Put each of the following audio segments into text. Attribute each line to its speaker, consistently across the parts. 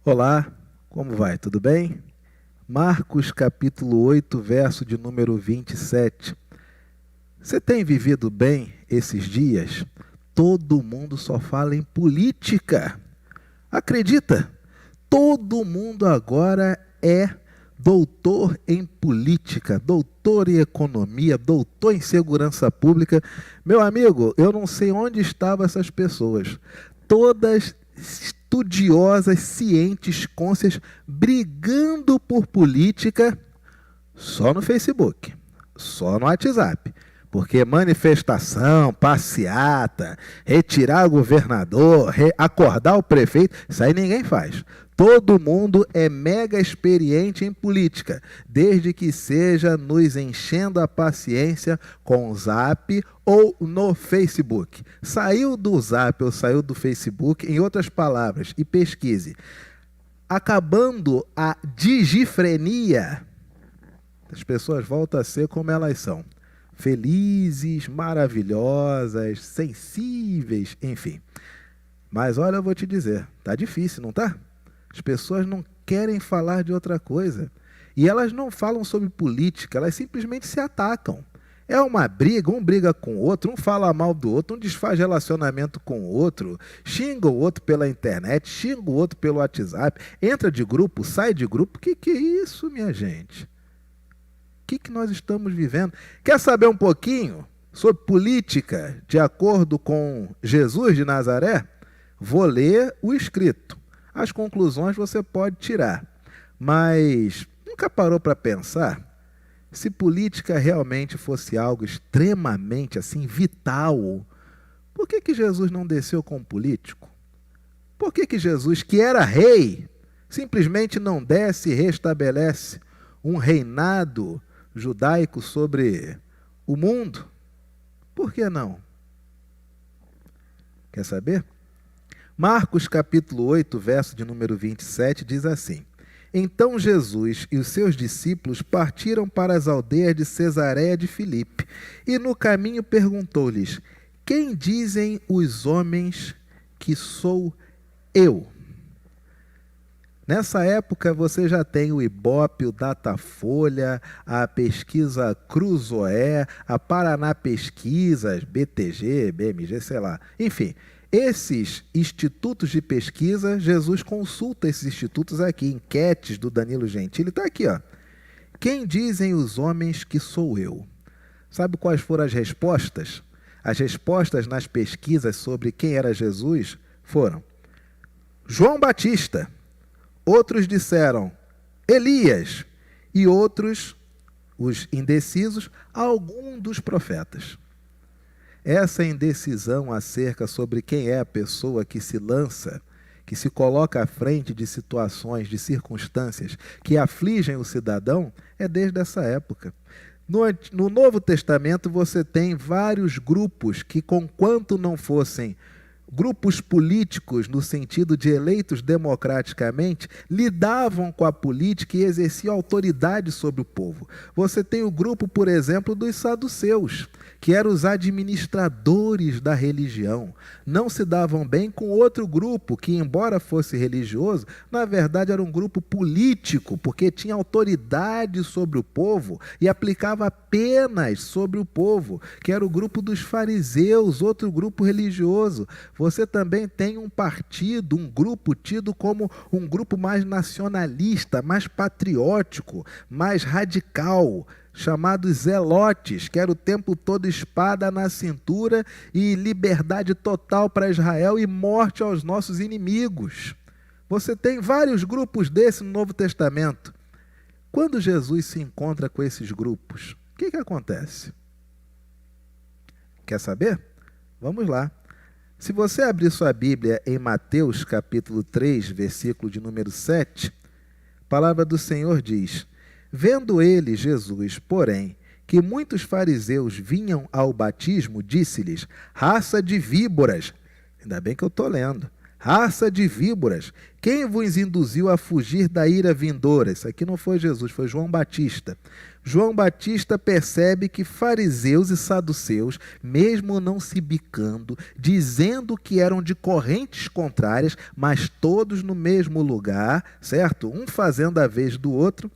Speaker 1: Olá, como vai? Tudo bem? Marcos capítulo 8, verso de número 27. Você tem vivido bem esses dias? Todo mundo só fala em política. Acredita? Todo mundo agora é doutor em política, doutor em economia, doutor em segurança pública. Meu amigo, eu não sei onde estavam essas pessoas. Todas estudiosas, cientes, cônscias, brigando por política só no Facebook, só no WhatsApp. Porque manifestação, passeata, retirar o governador, acordar o prefeito, isso aí ninguém faz. Todo mundo é mega experiente em política, desde que seja nos enchendo a paciência com o Zap ou no Facebook. Saiu do Zap ou saiu do Facebook, em outras palavras, e pesquise. Acabando a digifrenia, as pessoas voltam a ser como elas são. Felizes, maravilhosas, sensíveis, enfim. Mas olha, eu vou te dizer, tá difícil, não tá? As pessoas não querem falar de outra coisa. E elas não falam sobre política, elas simplesmente se atacam. É uma briga, um briga com o outro, um fala mal do outro, um desfaz relacionamento com o outro, xinga o outro pela internet, xinga o outro pelo WhatsApp, entra de grupo, sai de grupo. Que é isso, minha gente? O que nós estamos vivendo? Quer saber um pouquinho sobre política de acordo com Jesus de Nazaré? Vou ler o escrito. As conclusões você pode tirar. Mas nunca parou para pensar? Se política realmente fosse algo extremamente assim vital, por que Jesus não desceu como político? Por que Jesus, que era rei, simplesmente não desce e restabelece um reinado judaico sobre o mundo? Por que não? Quer saber? Marcos capítulo 8, verso de número 27, diz assim: Então Jesus e os seus discípulos partiram para as aldeias de Cesareia de Filipe, e no caminho perguntou-lhes: Quem dizem os homens que sou eu? Nessa época você já tem o Ibope, o Datafolha, a pesquisa Cruzoé, a Paraná Pesquisas, BTG, BMG, sei lá. Enfim, esses institutos de pesquisa, Jesus consulta esses institutos aqui, enquetes do Danilo Gentili, está aqui, ó. Quem dizem os homens que sou eu? Sabe quais foram as respostas? As respostas nas pesquisas sobre quem era Jesus foram: João Batista. Outros disseram Elias, e outros, os indecisos, algum dos profetas. Essa indecisão acerca sobre quem é a pessoa que se lança, que se coloca à frente de situações, de circunstâncias que afligem o cidadão, é desde essa época. No Novo Testamento você tem vários grupos que, conquanto não fossem grupos políticos no sentido de eleitos democraticamente, lidavam com a política e exerciam autoridade sobre o povo. Você tem o grupo, por exemplo, dos saduceus, que eram os administradores da religião. Não se davam bem com outro grupo que, embora fosse religioso, na verdade era um grupo político, porque tinha autoridade sobre o povo e aplicava penas sobre o povo, que era o grupo dos fariseus, outro grupo religioso. Você também tem um partido, um grupo tido como um grupo mais nacionalista, mais patriótico, mais radical, chamados zelotes, que era o tempo todo espada na cintura e liberdade total para Israel e morte aos nossos inimigos. Você tem vários grupos desses no Novo Testamento. Quando Jesus se encontra com esses grupos, o que acontece? Quer saber? Vamos lá. Se você abrir sua Bíblia em Mateus capítulo 3, versículo de número 7, a palavra do Senhor diz: Vendo ele, Jesus, porém, que muitos fariseus vinham ao batismo, disse-lhes: Raça de víboras, ainda bem que eu estou lendo, Raça de víboras, quem vos induziu a fugir da ira vindoura? Isso aqui não foi Jesus, foi João Batista. João Batista percebe que fariseus e saduceus, mesmo não se bicando, dizendo que eram de correntes contrárias, mas todos no mesmo lugar, certo? Um fazendo a vez do outro,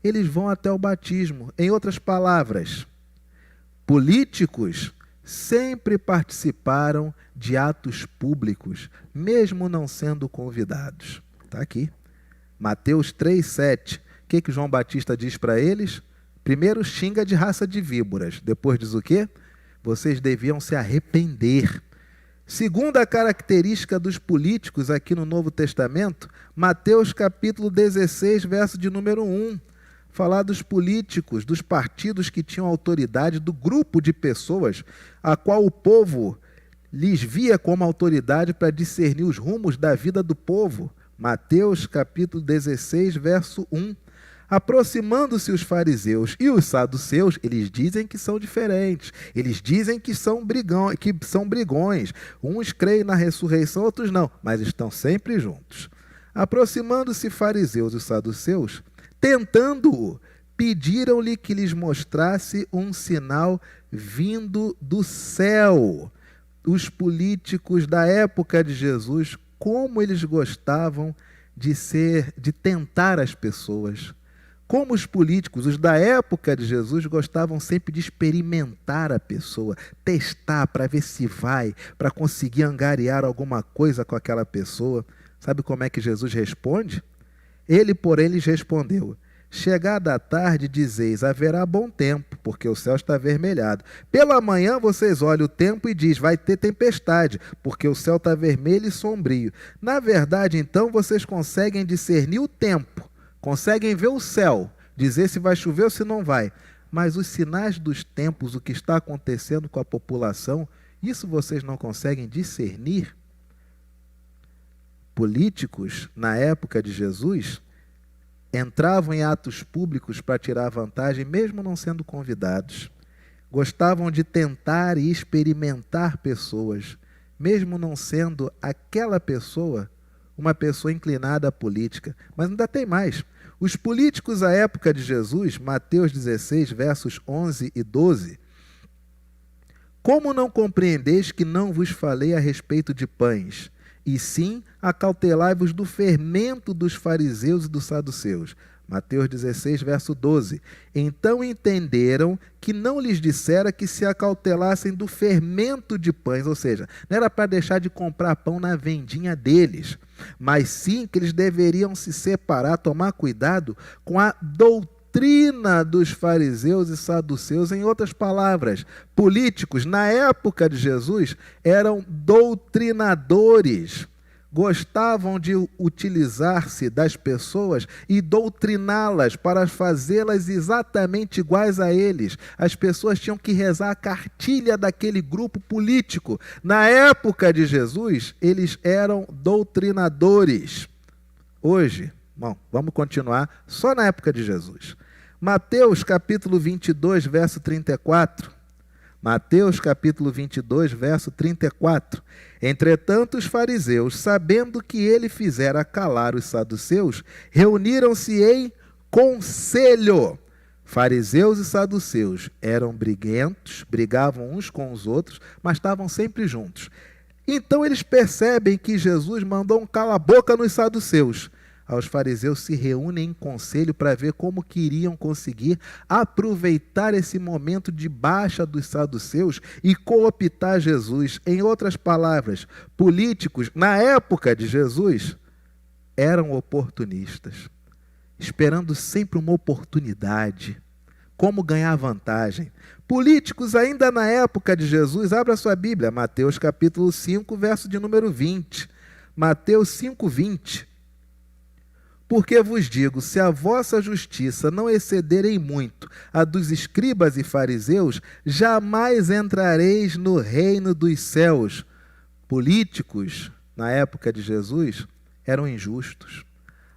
Speaker 1: eles vão até o batismo. Em outras palavras, políticos sempre participaram de atos públicos, mesmo não sendo convidados. Está aqui. Mateus 3,7. O que João Batista diz para eles? Primeiro xinga de raça de víboras. Depois diz o quê? Vocês deviam se arrepender. Segunda característica dos políticos aqui no Novo Testamento, Mateus capítulo 16, verso de número 1. Falar dos políticos, dos partidos que tinham autoridade, do grupo de pessoas a qual o povo lhes via como autoridade para discernir os rumos da vida do povo. Mateus capítulo 16, verso 1. Aproximando-se os fariseus e os saduceus, eles dizem que são diferentes, eles dizem que são brigões. Uns creem na ressurreição, outros não, mas estão sempre juntos. Aproximando-se fariseus e saduceus, tentando-o, pediram-lhe que lhes mostrasse um sinal vindo do céu. Os políticos da época de Jesus, como eles gostavam de tentar as pessoas. Como os políticos, os da época de Jesus, gostavam sempre de experimentar a pessoa, testar para ver se vai, para conseguir angariar alguma coisa com aquela pessoa. Sabe como é que Jesus responde? Ele, porém, lhes respondeu: chegada a tarde, dizeis, haverá bom tempo, porque o céu está avermelhado. Pela manhã vocês olham o tempo e diz, vai ter tempestade, porque o céu está vermelho e sombrio. Na verdade, então, vocês conseguem discernir o tempo, conseguem ver o céu, dizer se vai chover ou se não vai. Mas os sinais dos tempos, o que está acontecendo com a população, isso vocês não conseguem discernir? Políticos, na época de Jesus, entravam em atos públicos para tirar vantagem, mesmo não sendo convidados. Gostavam de tentar e experimentar pessoas, mesmo não sendo aquela pessoa uma pessoa inclinada à política. Mas ainda tem mais. Os políticos à época de Jesus, Mateus 16, versos 11 e 12, como não compreendeis que não vos falei a respeito de pães, e sim acautelai-vos do fermento dos fariseus e dos saduceus. Mateus 16, verso 12. Então entenderam que não lhes dissera que se acautelassem do fermento de pães, ou seja, não era para deixar de comprar pão na vendinha deles, mas sim que eles deveriam se separar, tomar cuidado com a doutrina dos fariseus e saduceus. Em outras palavras, políticos, na época de Jesus, eram doutrinadores. Gostavam de utilizar-se das pessoas e doutriná-las para fazê-las exatamente iguais a eles. As pessoas tinham que rezar a cartilha daquele grupo político. Na época de Jesus, eles eram doutrinadores. Hoje, bom, vamos continuar só na época de Jesus. Mateus capítulo 22, verso 34. Mateus capítulo 22, verso 34. Entretanto, os fariseus, sabendo que ele fizera calar os saduceus, reuniram-se em conselho. Fariseus e saduceus eram briguentos, brigavam uns com os outros, mas estavam sempre juntos. Então eles percebem que Jesus mandou um cala-boca nos saduceus. Os fariseus se reúnem em conselho para ver como queriam conseguir aproveitar esse momento de baixa dos saduceus e cooptar Jesus. Em outras palavras, políticos, na época de Jesus, eram oportunistas, esperando sempre uma oportunidade, como ganhar vantagem. Políticos ainda na época de Jesus, abra sua Bíblia, Mateus capítulo 5, verso de número 20. Mateus 5, 20. Porque vos digo, se a vossa justiça não exceder em muito a dos escribas e fariseus, jamais entrareis no reino dos céus. Políticos, na época de Jesus, eram injustos.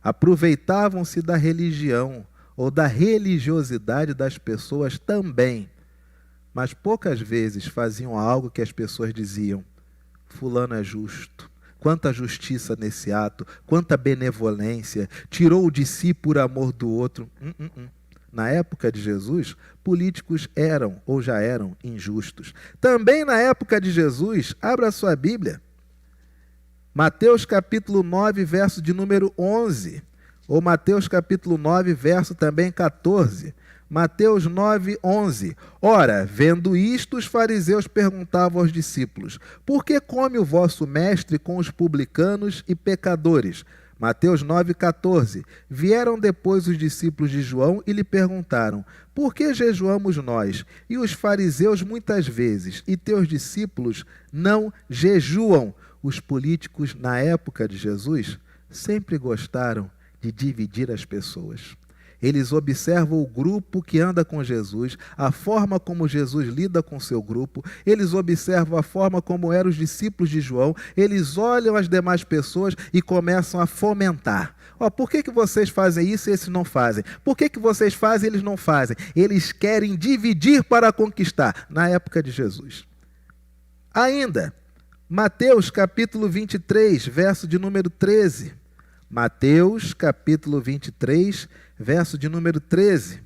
Speaker 1: Aproveitavam-se da religião ou da religiosidade das pessoas também. Mas poucas vezes faziam algo que as pessoas diziam, fulano é justo. quanta justiça nesse ato, quanta benevolência, tirou o de si por amor do outro. Na época de Jesus, políticos eram ou já eram injustos. Também na época de Jesus, abra sua Bíblia, Mateus capítulo 9, verso de número 11, ou Mateus capítulo 9, verso também 14. Mateus 9, 11. Ora, vendo isto, os fariseus perguntavam aos discípulos: por que come o vosso mestre com os publicanos e pecadores? Mateus 9, 14. Vieram depois os discípulos de João e lhe perguntaram: por que jejuamos nós e os fariseus muitas vezes, e teus discípulos não jejuam? Os políticos, na época de Jesus, sempre gostaram de dividir as pessoas. Eles observam o grupo que anda com Jesus, a forma como Jesus lida com seu grupo, eles observam a forma como eram os discípulos de João, eles olham as demais pessoas e começam a fomentar. Por que vocês fazem isso e esses não fazem? Por que vocês fazem e eles não fazem? Eles querem dividir para conquistar, na época de Jesus. Ainda, Mateus capítulo 23, verso de número 13. Mateus capítulo 23, verso de número 13.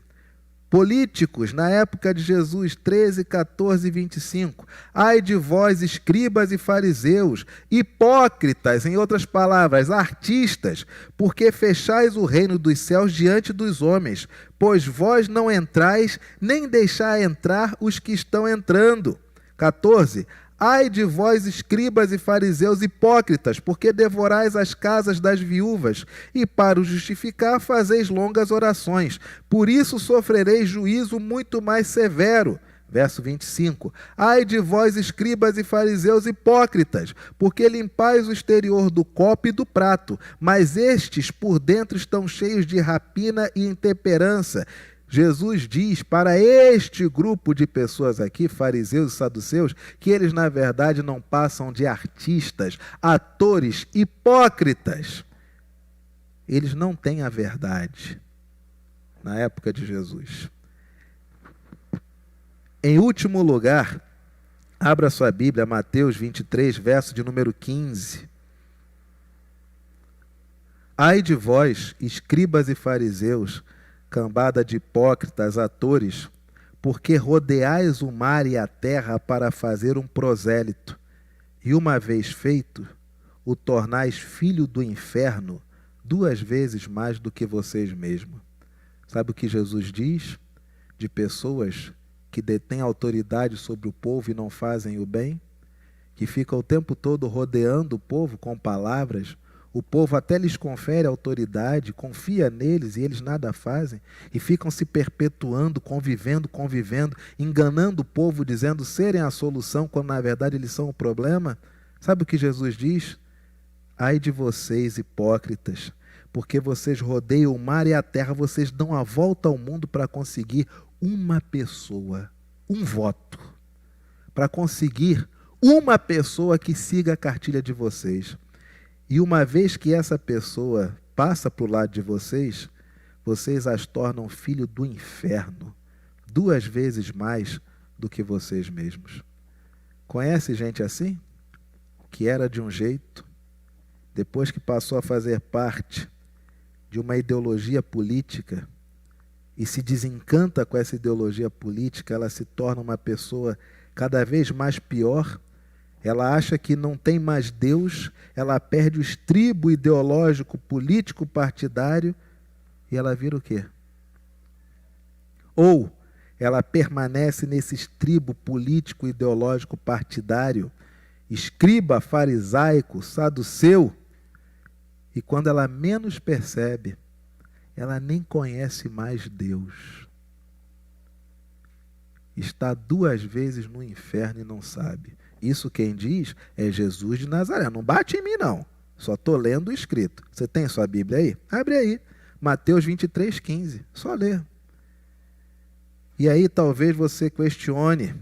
Speaker 1: Políticos, na época de Jesus, 13, 14 e 25. Ai de vós, escribas e fariseus, hipócritas, em outras palavras, artistas, porque fechais o reino dos céus diante dos homens, pois vós não entrais, nem deixai entrar os que estão entrando. 14. Ai de vós, escribas e fariseus hipócritas, porque devorais as casas das viúvas, e para o justificar fazeis longas orações. Por isso sofrereis juízo muito mais severo. Verso 25. Ai de vós, escribas e fariseus hipócritas, porque limpais o exterior do copo e do prato, mas estes por dentro estão cheios de rapina e intemperança. Jesus diz para este grupo de pessoas aqui, fariseus e saduceus, que eles na verdade não passam de artistas, atores, hipócritas. Eles não têm a verdade na época de Jesus. Em último lugar, abra sua Bíblia, Mateus 23, verso de número 15. Ai de vós, escribas e fariseus, cambada de hipócritas, atores, porque rodeais o mar e a terra para fazer um prosélito, e uma vez feito, o tornais filho do inferno 2 vezes mais do que vocês mesmos. Sabe o que Jesus diz de pessoas que detêm autoridade sobre o povo e não fazem o bem? Que ficam o tempo todo rodeando o povo com palavras. O povo até lhes confere autoridade, confia neles e eles nada fazem. E ficam se perpetuando, convivendo, enganando o povo, dizendo serem a solução, quando na verdade eles são o problema. Sabe o que Jesus diz? Ai de vocês, hipócritas, porque vocês rodeiam o mar e a terra, vocês dão a volta ao mundo para conseguir uma pessoa, um voto. Para conseguir uma pessoa que siga a cartilha de vocês. E uma vez que essa pessoa passa para o lado de vocês, vocês as tornam filho do inferno, 2 vezes mais do que vocês mesmos. Conhece gente assim? Que era de um jeito, depois que passou a fazer parte de uma ideologia política e se desencanta com essa ideologia política, ela se torna uma pessoa cada vez mais pior. Ela acha que não tem mais Deus, ela perde o estribo ideológico, político, partidário, e ela vira o quê? Ou ela permanece nesse estribo político, ideológico, partidário, escriba, farisaico, saduceu, e quando ela menos percebe, ela nem conhece mais Deus. Está 2 vezes no inferno e não sabe. Isso quem diz é Jesus de Nazaré. Não bate em mim, não. Só estou lendo o escrito. Você tem sua Bíblia aí? Abre aí. Mateus 23, 15. Só ler. E aí talvez você questione.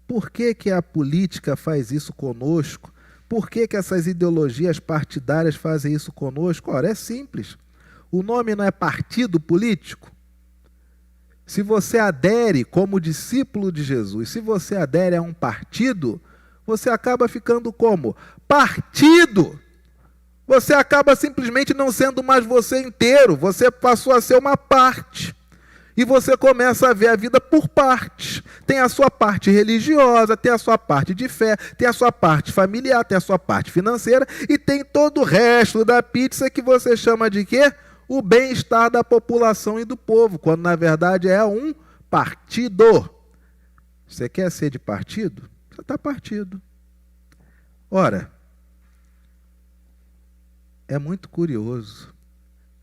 Speaker 1: Por que que a política faz isso conosco? Por que que essas ideologias partidárias fazem isso conosco? Ora, é simples. O nome não é partido político? Se você adere como discípulo de Jesus, se você adere a um partido, você acaba ficando como? partido. Você acaba simplesmente não sendo mais você inteiro, você passou a ser uma parte. E você começa a ver a vida por partes. Tem a sua parte religiosa, tem a sua parte de fé, tem a sua parte familiar, tem a sua parte financeira e tem todo o resto da pizza que você chama de quê? O bem-estar da população e do povo, quando na verdade é um partido. Você quer ser de partido? Você está partido. Ora, é muito curioso.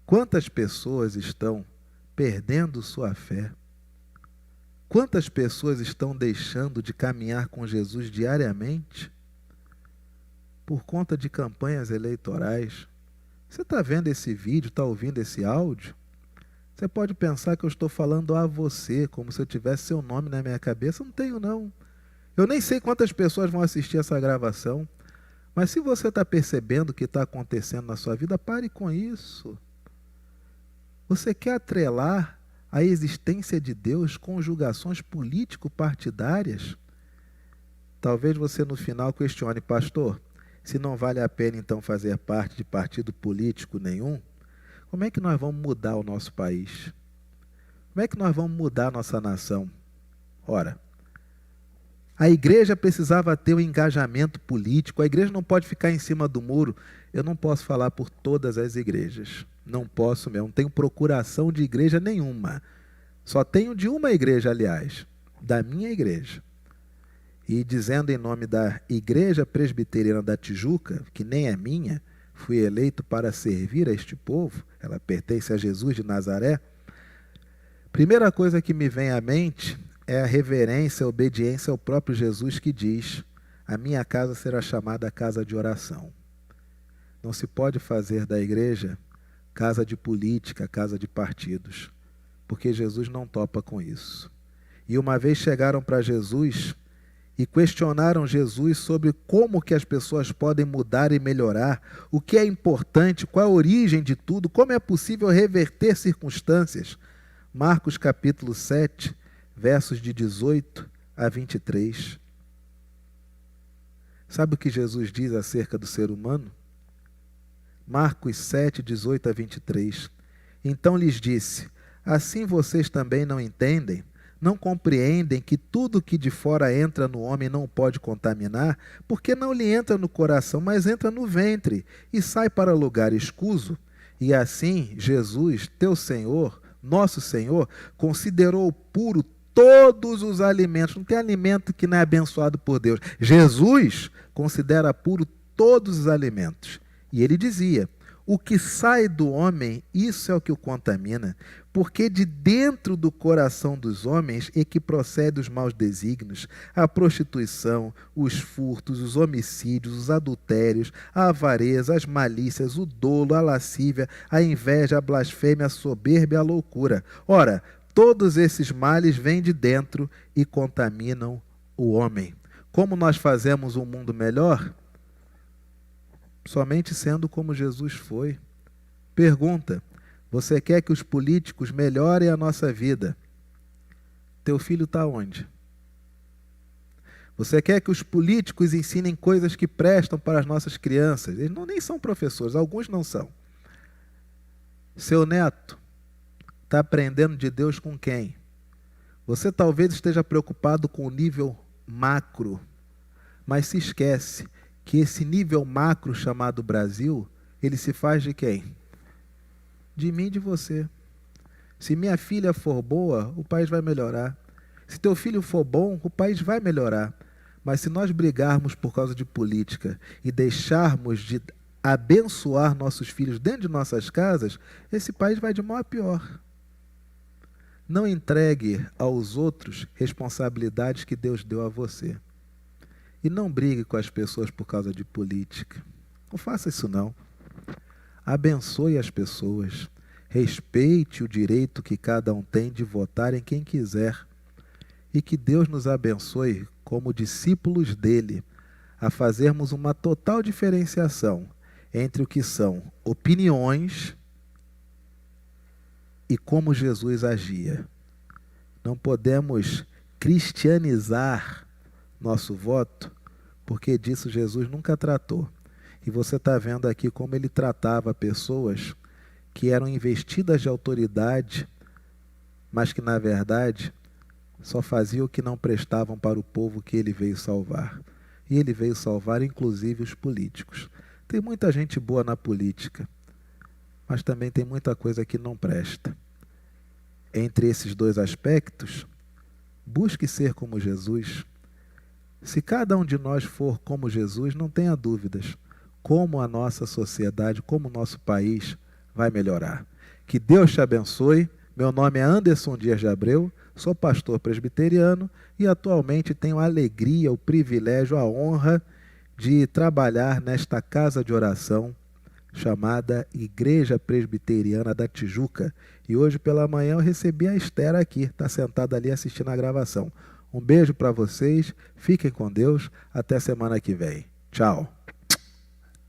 Speaker 1: Quantas pessoas estão perdendo sua fé? Quantas pessoas estão deixando de caminhar com Jesus diariamente por conta de campanhas eleitorais? Você está vendo esse vídeo, está ouvindo esse áudio? Você pode pensar que eu estou falando a você, como se eu tivesse seu nome na minha cabeça. Não tenho, não. Eu nem sei quantas pessoas vão assistir essa gravação. Mas se você está percebendo o que está acontecendo na sua vida, pare com isso. Você quer atrelar a existência de Deus com julgações político-partidárias? Talvez você no final questione, pastor, se não vale a pena então fazer parte de partido político nenhum, como é que nós vamos mudar o nosso país? Como é que nós vamos mudar a nossa nação? Ora, a igreja precisava ter um engajamento político, a igreja não pode ficar em cima do muro. Eu não posso falar por todas as igrejas. Não posso mesmo, não tenho procuração de igreja nenhuma. Só tenho de uma igreja, aliás, da minha igreja. E dizendo em nome da Igreja Presbiteriana da Tijuca, que nem é minha, fui eleito para servir a este povo, ela pertence a Jesus de Nazaré. Primeira coisa que me vem à mente é a reverência, a obediência ao próprio Jesus que diz: a minha casa será chamada casa de oração. Não se pode fazer da igreja casa de política, casa de partidos, porque Jesus não topa com isso. E uma vez chegaram para Jesus e questionaram Jesus sobre como que as pessoas podem mudar e melhorar, o que é importante, qual é a origem de tudo, como é possível reverter circunstâncias. Marcos capítulo 7, versos de 18 a 23. Sabe o que Jesus diz acerca do ser humano? Marcos 7, 18 a 23. Então lhes disse: assim vocês também não entendem? Não compreendem que tudo que de fora entra no homem não pode contaminar, porque não lhe entra no coração, mas entra no ventre e sai para lugar escuso? E assim Jesus, teu Senhor, nosso Senhor, considerou puro todos os alimentos. Não tem alimento que não é abençoado por Deus. Jesus considera puro todos os alimentos. E ele dizia: o que sai do homem, isso é o que o contamina, porque de dentro do coração dos homens é que procedem os maus desígnios, a prostituição, os furtos, os homicídios, os adultérios, a avareza, as malícias, o dolo, a lascívia, a inveja, a blasfêmia, a soberba e a loucura. Ora, todos esses males vêm de dentro e contaminam o homem. Como nós fazemos um mundo melhor? Somente sendo como Jesus foi. Pergunta: você quer que os políticos melhorem a nossa vida? Teu filho está onde? Você quer que os políticos ensinem coisas que prestam para as nossas crianças? Eles nem são professores, alguns não são. Seu neto está aprendendo de Deus com quem? Você talvez esteja preocupado com o nível macro, mas se esquece que esse nível macro chamado Brasil, ele se faz de quem? De mim e de você. Se minha filha for boa, o país vai melhorar. Se teu filho for bom, o país vai melhorar. Mas se nós brigarmos por causa de política e deixarmos de abençoar nossos filhos dentro de nossas casas, esse país vai de mal a pior. Não entregue aos outros responsabilidades que Deus deu a você. E não brigue com as pessoas por causa de política. Não faça isso não. Abençoe as pessoas. Respeite o direito que cada um tem de votar em quem quiser. E que Deus nos abençoe como discípulos dele a fazermos uma total diferenciação entre o que são opiniões e como Jesus agia. Não podemos cristianizar nosso voto, porque disso Jesus nunca tratou. E você está vendo aqui como ele tratava pessoas que eram investidas de autoridade, mas que, na verdade, só faziam o que não prestavam para o povo que ele veio salvar. E ele veio salvar, inclusive, os políticos. Tem muita gente boa na política, mas também tem muita coisa que não presta. Entre esses dois aspectos, busque ser como Jesus. Se cada um de nós for como Jesus, não tenha dúvidas, como a nossa sociedade, como o nosso país vai melhorar. Que Deus te abençoe. Meu nome é Anderson Dias de Abreu, sou pastor presbiteriano e atualmente tenho a alegria, o privilégio, a honra de trabalhar nesta casa de oração chamada Igreja Presbiteriana da Tijuca. E hoje pela manhã eu recebi a Esther aqui, está sentada ali assistindo a gravação. Um beijo para vocês, fiquem com Deus, até semana que vem. Tchau.